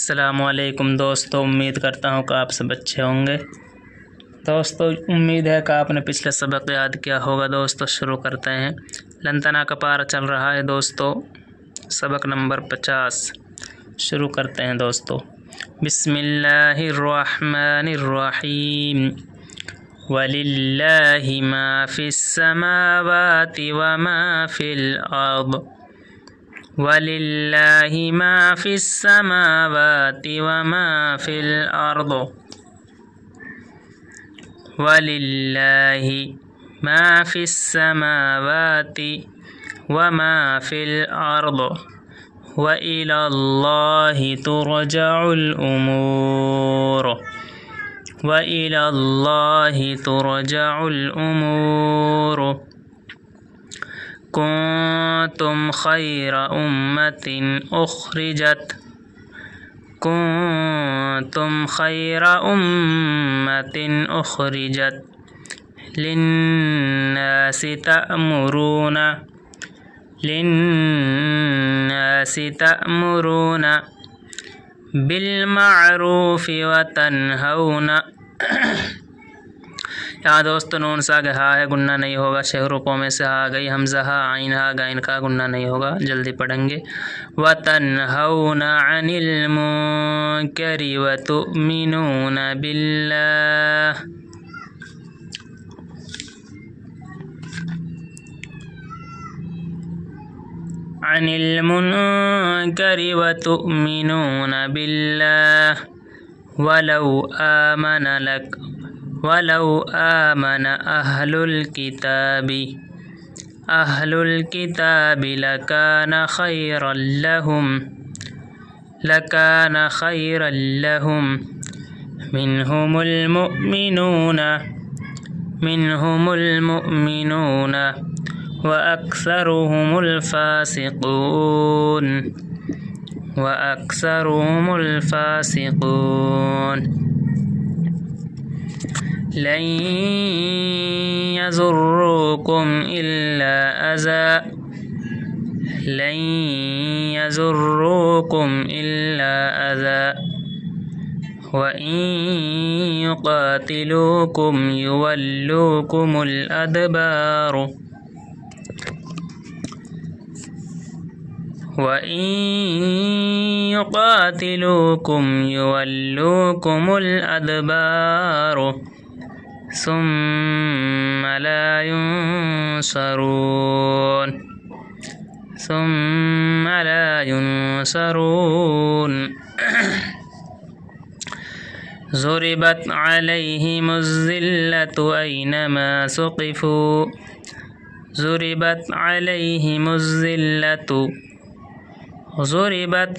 السلام علیکم دوستو، امید کرتا ہوں کہ آپ سب اچھے ہوں گے۔ دوستو امید ہے کہ آپ نے پچھلے سبق یاد کیا ہوگا۔ دوستو شروع کرتے ہیں۔ لنتنا کا پارہ چل رہا ہے دوستو، سبق نمبر 50 شروع کرتے ہیں دوستو۔ بسم اللہ الرحمن الرحیم۔ وَلِلَّهِ مَا فِي السَّمَاوَاتِ وَمَا فِي الْأَرْضِ وَلِلَّهِ مَا فِي السَّمَاوَاتِ وَمَا فِي الْأَرْضِ وَلِلَّهِ مَا فِي السَّمَاوَاتِ وَمَا فِي الْأَرْضِ وَإِلَى اللَّهِ تُرْجَعُ الْأُمُورُ وَإِلَى اللَّهِ تُرْجَعُ الْأُمُورُ كنتم خير أمة أخرجت للناس تأمرون بالمعروف وتنهون۔ یہاں دوستو نون ساگ ہا ہے، گننا نہیں ہوگا۔ شہروپوں میں سے ہا گئی، حمزہ ہا، عین ہا، غین کا گننا نہیں ہوگا، جلدی پڑھیں گے۔ وَتَنْهَوْنَ عَنِ الْمُنكَرِ وَتُؤْمِنُونَ بِاللَّهِ عَنِ الْمُنكَرِ وَتُؤْمِنُونَ بِاللَّهِ وَلَوْ آمَنَ أَهْلُ الْكِتَابِ لَكَانَ خَيْرًا لَهُمْ مِنْهُمُ الْمُؤْمِنُونَ وَأَكْثَرُهُمُ الْفَاسِقُونَ۔ لن يضروكم إلا أذى وإن يقاتلوكم يولوكم الأدبار ثم لا ينصرون۔ ضربت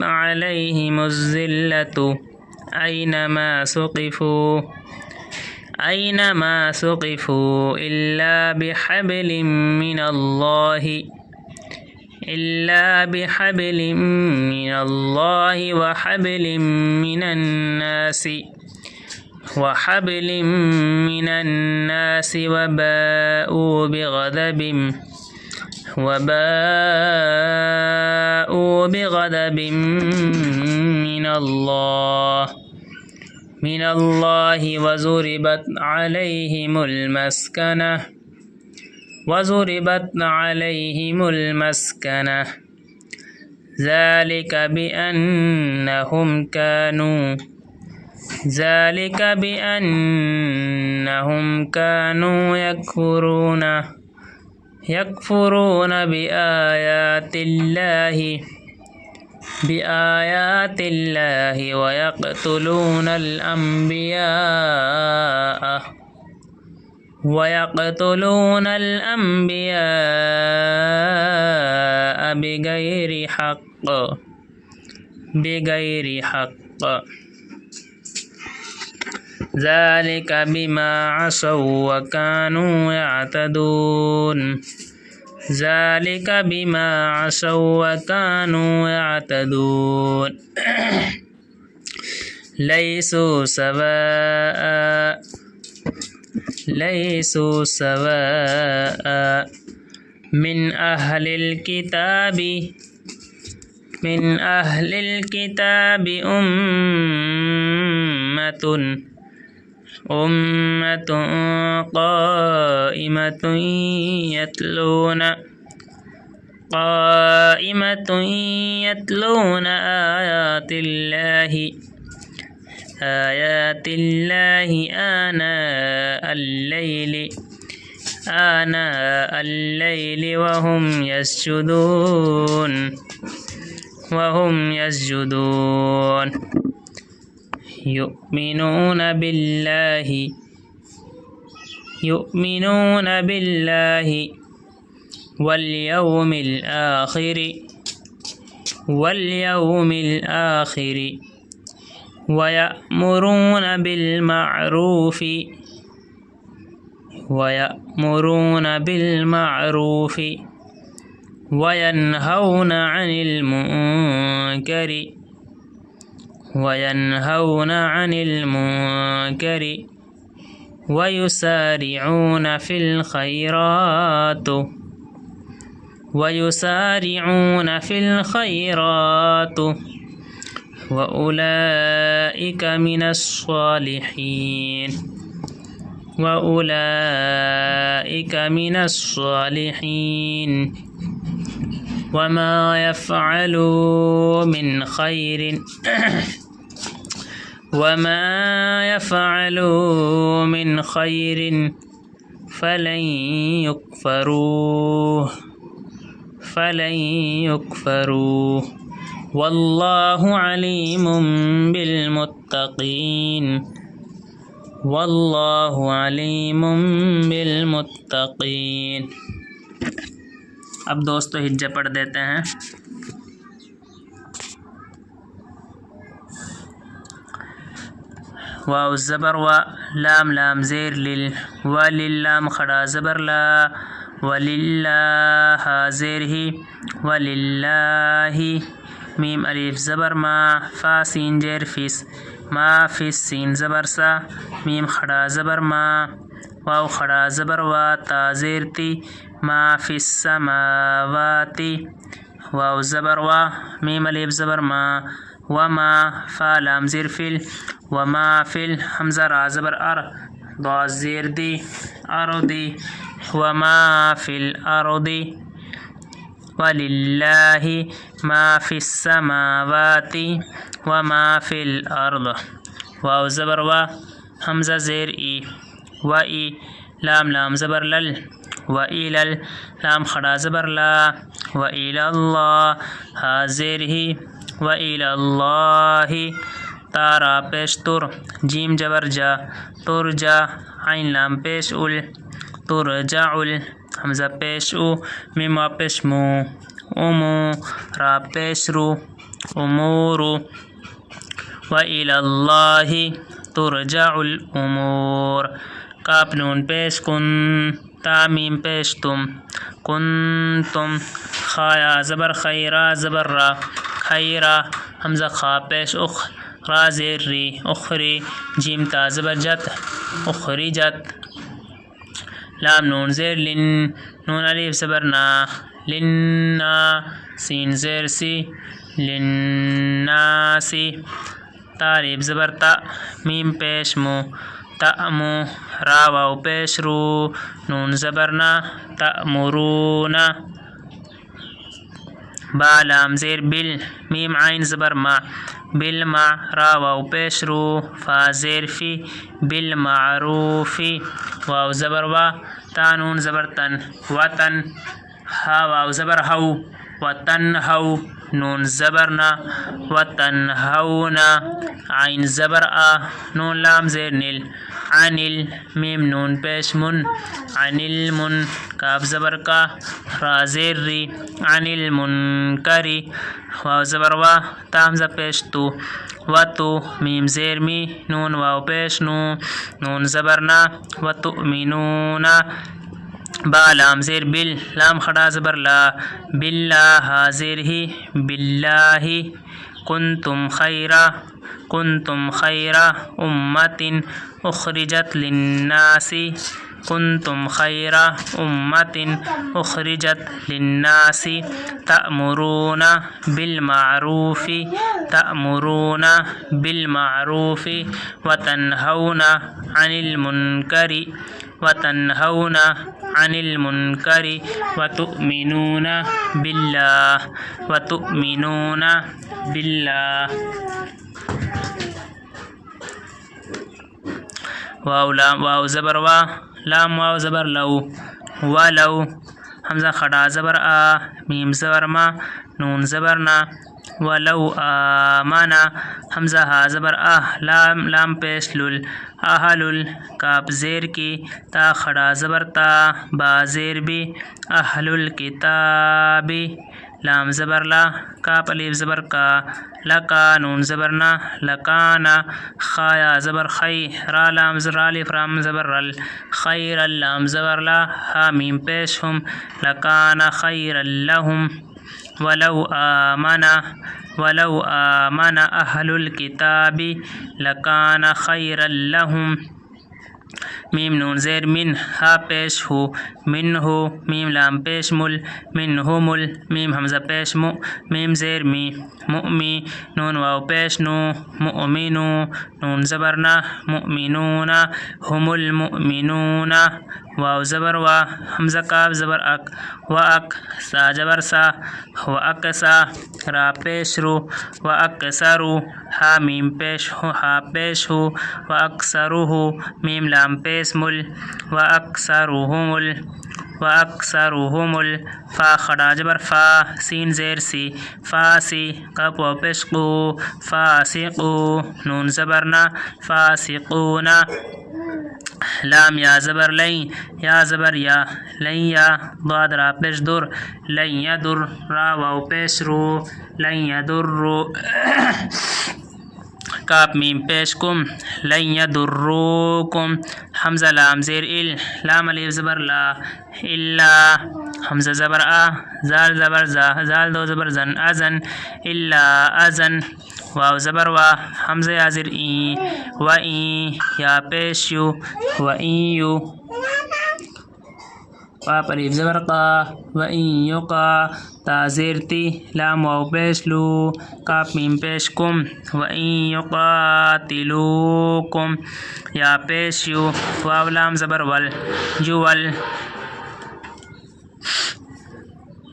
عليهم الذلة أينما ثقفوا أينما ثقفوا إلا بحبل من الله وحبل من الناس وباءوا بغضب من الله وضربت عليهم المسكنة ذلك بأنهم كانوا يكفرون بآيات الله ويقتلون الأنبياء بغير حق ذلك بما عصوا وكانوا يعتدون۔ ليسوا سواء من أهل الكتاب من أهل الكتاب أمة قائمة يتلون آيات الله آناء الليل وهم يسجدون يؤمنون بالله واليوم الآخر ويأمرون بالمعروف وينهون عن المنكر ويسارعون في الخيرات وأولئك من الصالحين وما يفعلوا من خير فلن يكفروه والله عليم بالمتقين. اب دوستو ہجہ پڑھ دیتے ہیں. واو زبر و لام لام زیر لل وللام خڑا زبر لا وللہ زیر ہی وللہ میم الف زبر ما فا سین جیر فیس ما فیس سین زبر سا میم خڑا زبر ما واو خڑا زبر وا تا زیر تی ما فی السماواتی واو زبر وا میم الف زبر ما وما فا لام زیر فل وما فل حمزہ را زبر ار ضا زیر دی ارضی وما فی الارض وللہ ما فی السماوات وما فی الارض واو زبر وا حمزہ زیر ای و ای لام لام زبر لل و ایلل لام خڑا زبر لا و ایل اللہ حاضر ہی و ایل اللہ تارا پیش تر جیم جبر جا ترجا عین لام پیش ال ترجع حمزہ پیش او میم پیش مو امو را پیش رو امور و الی اللہ ترجع الامور کاف نون پیش کن تامیم پیش تم کنتم خایا زبر خیرا زبر را خیرا حمزہ خا پیش اخ را زیر ری اخری جیم تا زبر جت اخری جت لام نون زیر لن نون الف زبر نا لنا سین زیر سی للناسی تاریب زبر تا میم پیش مو تأمو را واو پیش رو نون زبر نا تأمرونا با لام زیر بل میم عین زبر ما بالمع را واو پیش رو فا زیر فی بالمعروفی واو زبر وا تا نون زبر تن وطن ہا واو زبر ہو وطن ہو نون زبر نا وطن ہونا عین زبر آ نون لام زیر نل عنل میم نون پیش من عن المن کاف زبر کا را زیر ری عن المنکری واو زبر وا تا حمزہ پیش تو و تو میم زیر می نون واو پیش نو نون زبر نا و تؤمنون با لام زیر بل لام خڑا زبر لا باللہ حاضر ہی باللہ کنتم خیرا امت اخرجت للناس کنتم خیر امۃ اخرجت للناس تأمرون بالمعروف وتنہون عن المنکر وتؤمنون باللہ واو زبر وا لام واو زبر لو ولو حمزہ خڑا زبر آ میم زبر ما نون زبر نا ولو آمنا حمزہ ہا زبر لام پیش لل اہلل کاف زیر کی تا خڑا زبر تا با زیر بھی اہل الکتاب لام زبر لا کاف الف زبر کا لکا نون زبر نا لکانا خایا زبر خی را لام زبر الف رام زبر رل خیر اللام زبر لا ہا میم پیش ہم لکانا خیر لہم ولو آمن اہل الکتاب لکان خیر لہم میم نون زیر من ہا پیش ہو من ہو میم لام پیش مل من ہو مل میم حمزہ پیش مو میم زیر می مؤمی نون واو پیش نو مؤمنو نون زبرنا مؤمنون هم المؤمنون واو زبر وا حمزہ کاف زبر اک و اک سا زبر سا و اکسا را پیش رو و اکسرو ہا میم پیش ہو ہا پیش ہو و اکثرو میم لام پیش مل و اکثرهم فا خڑا جبر فا سین زیر سی فاسی کاف واو پیش قو فاسقو نون زبرنا فاسقون لام یا زبر لین یا زبر یا لین یا ضاد را پیش در لن یدر را واو پیش رو لن یدر رو کاف میم پیش کم لن یدروکم حمزہ لام زیر لام الف زبر لا الا حمزہ زبر زال زبر زال دو زبر زن ازن الا ازن واو زبر وا حمزہ یا زیر و یا پیش یو و یو کاف الف زبر قا و یقا تا زیر تی لام واو پیش لو کاف میم پیش کم و یقاتلوکم یا پیش یو واو لام زبر ول یول